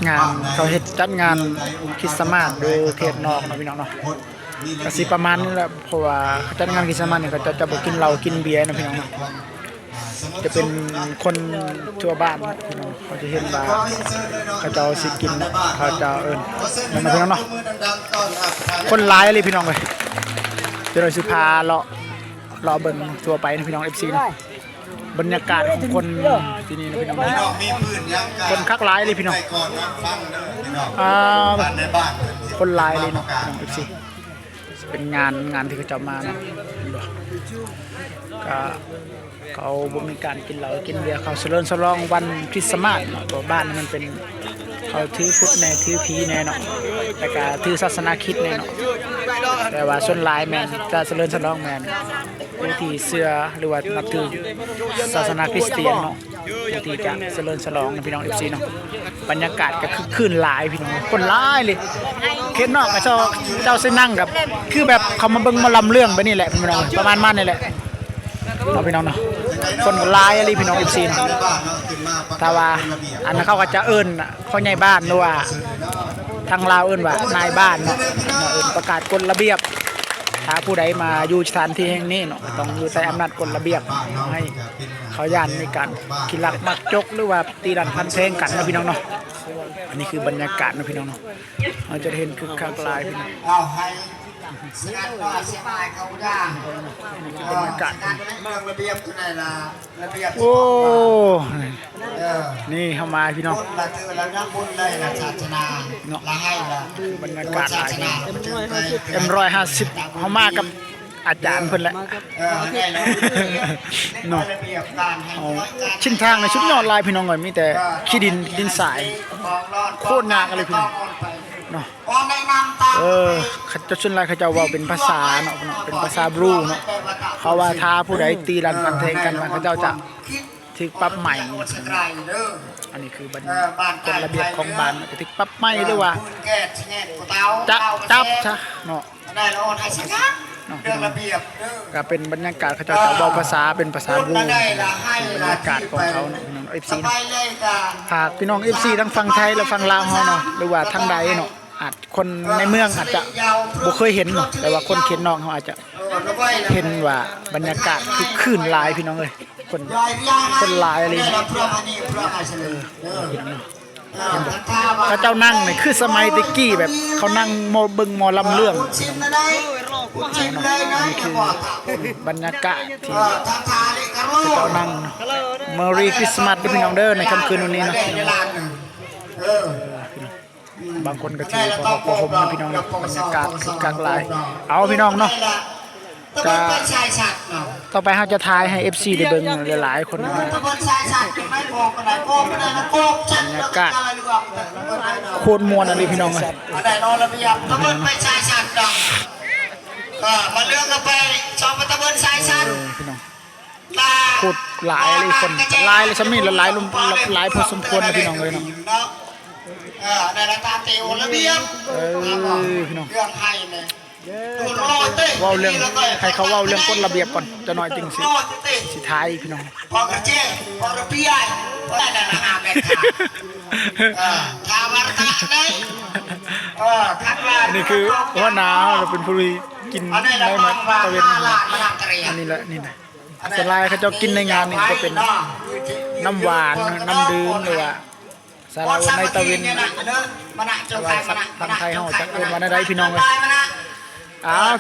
งานเขาเฮ็ดจัดงานคริสต์มาสดูเทศนอกเนาะพี่น้องเนาะก็สิประมาณนี้แหละเพราะว่าเขาจัดงานคริสต์มาสเนี่ยเขาจะบ่กินเหล้ากินเบียร์นะพี่น้องเนาะจะเป็นคนทั่วบ้านพี่น้องเขาจะเห็นว่าเขาจะสิกินเขาจะนั่นนะพี่น้องเนาะคนหลายเลยพี่น้องเอ้ยเดี๋ยวเราสิพาเลาะเบิ่งทั่วไปนะพี่น้อง FC เนาะบรรยากาศของคนที่นี่นะพี่น้องคนคักหลายเลยพี่น้องคนหลายเลยเนาะพี่น้อง FC เป็นงานที่เขาจะมานะก็เขาบ่มีการกินเหล้ากินเบียร์เขาเฉลิมฉลองวันคริสต์มาสเนาะตัวบ้านมันเป็นเขาถือพุทธแน่ถือผีแน่เนาะแต่ก็ถือศาสนาคริสต์แน่เนาะแต่ว่าส่วนหลายแม่นจะเฉลิมฉลองแม่นผู้ที่เชื่อหรือว่านับถือศาสนาคริสเตียนเนาะผู้ที่จะเฉลิมฉลองนะพี่น้อง FC เนาะบรรยากาศก็คึกคืนหลายพี่น้องคนหลายเลยเขตนอกก็เจ้าสินั่งกับคือแบบเขามาเบิ่งมาลำเรื่องไปนี่แหละพี่น้องประมาณนี่แหละเนาะพี่น้องเนาะคนหลายอะไรพี่น้อง FC เนาะแต่ว่าอันนั้นเขาก็จะพ่อใหญ่บ้านหรือว่าทางลาวว่านายบ้านเนาะประกาศกฎระเบียบถ้าผู้ใดมาอยู่สถานที่แห่งนี้เนาะต้องอยู่ใต้อำนาจกฎระเบียบให้เขาย่านในการกินลักมักจกหรือว่าตีดันพันเพลงกันนะพี่น้องเนาะอันนี้คือบรรยากาศนะพี่น้องเนาะเราจะเห็นคึกคักหลายพี่น้องบรรยากาศโอ้นี่เข้ามาพี่น้องเนาะบรรยากาศหลายM150เข้ามากับอาจารย์เพิ่นแหละเนาะชิ้นทางในชุดยอดลายพี่น้องก่อนมีแต่ขี้ดินทรายโคตรหนักเลยพี่น้องเนาะเขาจะชุนลายเขาจะว่าเป็นภาษาเนาะเป็นภาษาบลูเนาะเขาว่าท้าผู้ใดตีรันพันเพลงกันว่าเขาเจ้าจะถึกปรับใหม่อันนี้คือกฎระเบียบของบ้านถึกปรับใหม่หรือว่าจับซะเนาะเรื่องระเบียบก็เป็นบรรยากาศเขาจะเว้าภาษาเป็นภาษาบลูบรรยากาศของเขาเนาะพี่น้อง FC เนาะหากพี่น้อง FC ทั้งฝั่งไทยและฝั่งลาวเฮาเนาะหรือว่าทางใดเนาะอาจคนในเมืองอาจจะบ่เคยเห็นเนาะแต่ว่าคนเขตนอกเขาอาจจะเห็นว่าบรรยากาศคือคลื่นหลายพี่น้องเอ้ยคนหลายอะไรเขาเจ้านั่งนี่คือสมัยตะกี้แบบเขานั่งเบิ่งหมอลำเรื่องนี่คือบรรยากาศที่เจ้านั่งMerry Christmas พี่น้องเด้อในค่ำคืนวันนี้นะบางคนก็ถือพอผมนะพี่น้องนะบรรยากาศคึกคักหลายเอาพี่น้องเนาะก็ต่อไปเราจะทายให้ FC ได้เบิ่งหลายๆคนนะบรรยากาศโคตรม่วนอันนี้พี่น้องเลยมาเลือกกันไปชอบตะบนสายชันพี่น้องโคตรหลายเลยคนหลายเลยชั้นนี่หลายพอสมควรนะพี่น้องเลยเนาะในราคาเตียวระเบียบพี่น้องเรื่องไทยเลยว่าเรื่องให้เขาว่าเรื่องกฎระเบียบก่อนจะน้อยจริงสิท้ายพี่น้องพอกระเจี๊ยพอระเบียบได้แต่ละหาแม่ค่ะทาวัตะได้นี่คือว่าหนาวเราเป็นผู้กินได้ไหมตะเวนอันนี้แหละนี่นะสลายเขาจะกินในงานนี่จะเป็นน้ำหวานน้ำดื่มหรือว่าสาราวันในตะเวนทางไทยเขาจะเป็นวันอะไรพี่น้องเลย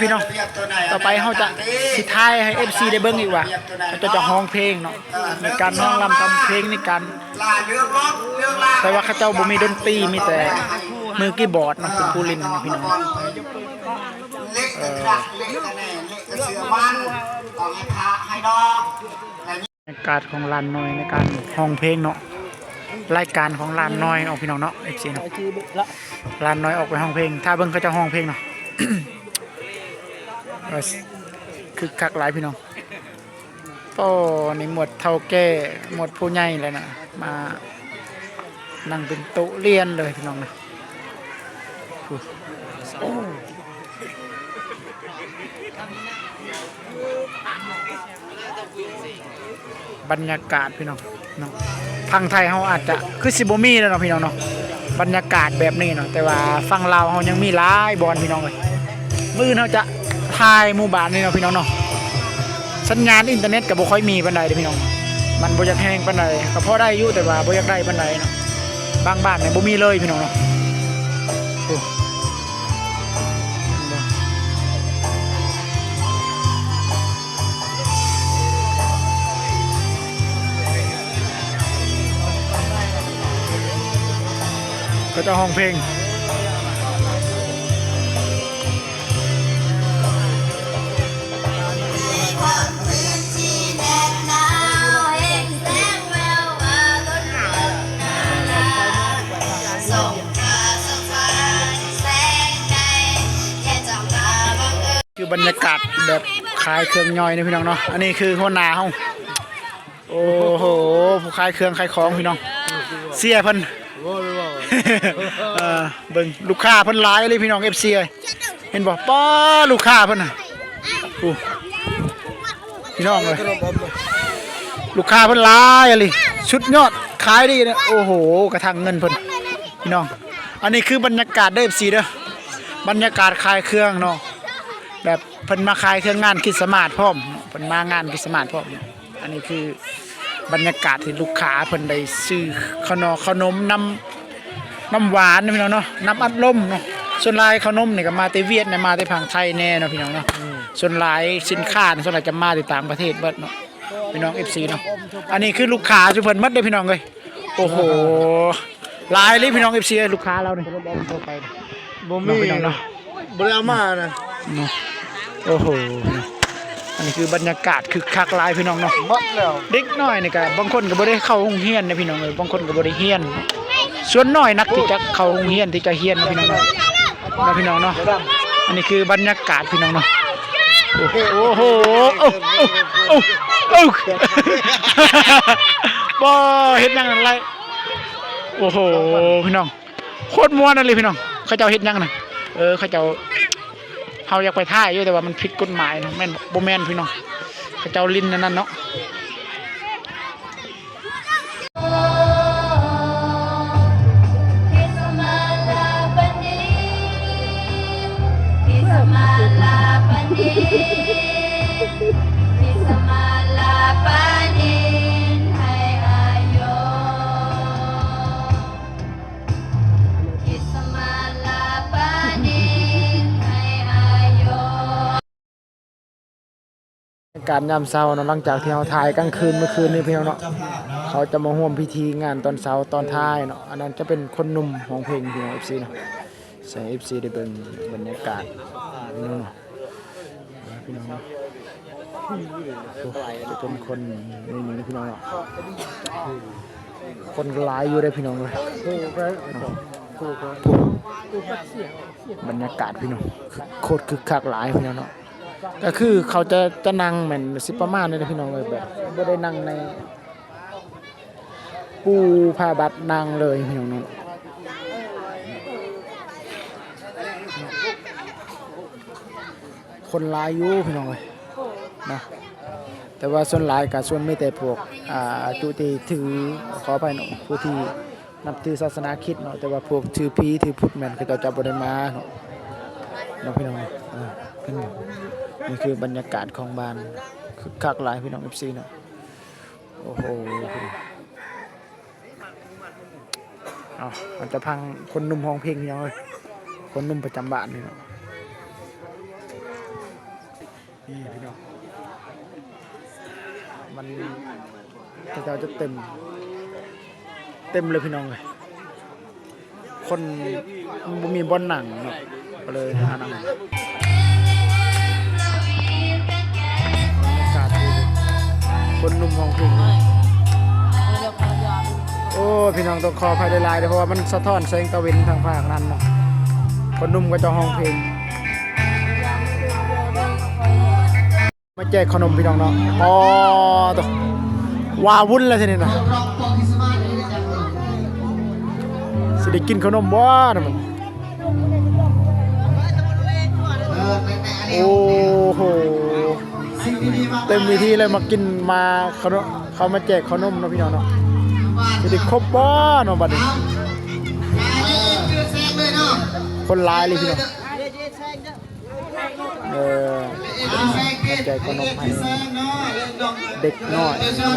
พี่น้องต่อไปเขาจะสิท้ายให้ FC ได้เบิ่งอีกว่าเขาจะฮ้องเพลงเนาะในการร้องรำทำเพลงในการแต่ว่าเขาเจ้าบ่มีดนตรีมีแต่มือคีย์บอร์ดเนาะเป็นผู้เล่นนะพี่น้องอากาศของลานน้อยในการฮ้องเพลงเนาะรายการของลานน้อยออกพี่น้องเนาะ FC เนาะลานน้อยออกไปฮ้องเพลงถ้าเบิ่งเขาจะฮ้องเพลงเนาะคือคักหลายพี่น้องก็ในหมวดเท่าแก่หมวดผู้ใหญ่เลยนะมานั่งเป็นโต๊ะเรียนเลยพี่น้องนะบรรยากาศพี่น้องเนาะทางไทยเขาอาจจะคือซิโบมี่แล้วเนาะพี่น้องเนาะ บรรยากาศแบบนี้เนาะแต่ว่าฝั่งลาวเขายังมีหลายบอลพี่น้องเลยมื้อเขาจะถ่ายหมู่บ้านนี่เนาะพี่น้องเนาะสัญญาณอินเทอร์เน็ตก็บ่ค่อยมีปานใดเด้อพี่น้องมันบ่อยากแห้งปานใดก็พอได้อยู่แต่ว่าบ่อยากได้ปานใดเนาะบางบ้านเนี่ยบ่มีเลยพี่น้องเนาะก็จะห้องเพลงคือบรรยากาศแบบขายเครื่องย่อยนี่พี่น้องเนาะอันนี้คือหัวหน้าเฮาโอ้โหผู้ขายเครื่องขายของพี่น้องเสียเพิ่นเบิ่งลูกค้าเพิ่นหลายเลยพี่น้อง FC เห็นบ่ป้าลูกค้าเพิ่นน่ะพี่น้องเลยลูกค้าเพิ่นหลายเลยชุดยอดขายดีนะโอ้โหกระทั่งเงินเพิ่นพี่น้องอันนี้คือบรรยากาศเด้อ FC เด้อบรรยากาศขายเครื่องเนาะแบบเพิ่นมาขายเครื่องงานคริสต์มาสพร้อมเพิ่นมางานคริสต์มาสพร้อมอันนี้คือบรรยากาศที่ลูกค้าเพิ่นได้ซื้อขนมน้ำหวานพี่น้องเนาะน้ำอัดลมเนาะส่วนหลายขนมนี่ก็มาแต่เวียดนามมาแต่ฝั่งไทยแน่เนาะพี่น้องเนาะส่วนหลายสินค้าส่วนหลายจะมาจากต่างประเทศเบิดเนาะพี่น้อง FC เนาะอันนี้คือลูกค้าที่เพิ่นหมดเด้อพี่น้องเอ้ยโอ้โหหลายเลยพี่น้อง FC ลูกค้าเรานี่บ่มีพี่น้องเนาะบ่ได้เอามานะโอ้โหอันนี้คือบรรยากาศคึกคักหลายพี่น้องเนาะหมดแล้วเด็กน้อยนี่ก็บางคนก็บ่ได้เข้าโรงเรียนนะพี่น้องเอ้ยบางคนก็บ่ได้เรียนส่วนน้อยนักที่จะเข้าโรงเรียนที่จะเรียนนะพี่น้องเนาะพี่น้องเนาะอันนี้คือบรรยากาศพี่น้องเนาะโอ้โหบ่เฮ็ดหยังอะไรโอ้โหพี่น้องโคตรม่วนเลยพี่น้องเขาเจ้าเฮ็ดหยังน่ะเขาเจ้าเฮาอยากไปท่ายอยู่แต่ว่ามันผิดกฎหมายเนาะแม่นบ่แม่นพี่น้องเขาเจ้าลิ้นนั่นเนาะการยามเช้าเนาะหลังจากที่เราถ่ายกลางคืนเมื่อคืนนี้พี่น้องเนาะเขาจะมาร่วมพิธีงานตอนเช้าตอนท้ายเนาะอันนั้นจะเป็นคนหนุ่มของเพลงพี่น้อง FC เนาะใส่ FC ได้เบิ่งบรรยากาศพี่น้องเนาะพี่น้องเนาะจะเป็นคนนี่พี่น้องเนาะคนหลายอยู่ได้พี่น้องเลยบรรยากาศพี่น้องโคตรคึกคักหลายพี่น้องเนาะก็คือเขาจะนั่งเหมือนสิประมาณนี้นะพี่น้องเลยแบบไม่ได้นั่งในปูผ้าบัดนั่งเลยพี่น้องนั่นคนหลายอยู่พี่น้องเลยนะแต่ว่าส่วนหลายกับส่วนไม่แต่พวกจุติถือขอไปเนาะผู้ที่นับถือศาสนาคริสต์เนาะแต่ว่าพวกถือผีถือพุทธแม่นเขาจะบ่ได้มาเนาะพี่น้องนี่คือบรรยากาศของบ้านคึกคักหลายพี่น้อง FC เนาะโอ้โหมันจะพังคนนุ่มห้องเพลงพี่น้องเลยคนนุ่มประจำบ้านนี่เนาะนี่พี่น้องมันจะเต็มเลยพี่น้องเลยคนบ่มีบอลหนังเนาะก็เลยหาหนังคนนุ่มห้องเพลงโอ้พี่น้องต้องขออภัยหลายๆเพราะว่ามันสะท้อนแสงตะวันทางภาคนั้นเนาะคนนุ่มก็จะห้องเพลงมาแจกขนมพี่น้องเนาะอ๋อตัวว้าวุ่นเลยทีนี้นะสิได้กินขนมบ้านะมันโอ้โหเต็มวิธีเลยมากินมาเขามาแจกขนมเนาะพี่น้องเนาะสิได้ครบบ้าเนาะบัดนี้ คนหลายเลยพี่น้องแจกขนมให้เด็กน้อย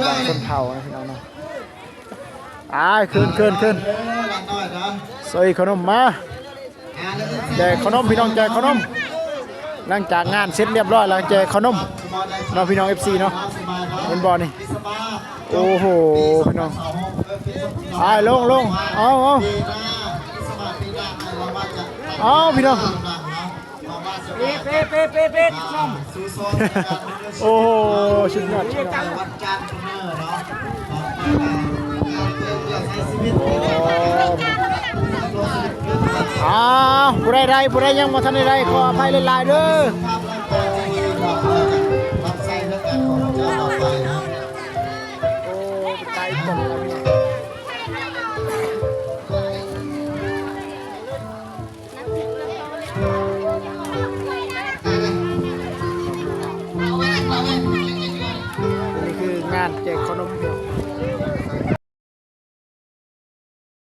บางคนเฒ่านะพี่น้องเนาะขึ้นใส่ขนมมาแจกขนมพี่น้องแจกขนมหลังจากงานเสร็จเรียบร้อยแล้วแจกขนมเนาะพี่น้อง FC เนาะเห็นบ่นี่โอ้โหพี่น้องลงเอาพี่น้องเป็ดโอ้โหสุดยอดผู้ใดยังมาทันได้ขออภัยหลายๆเด้อตายตกนี่คืองานแจกขนม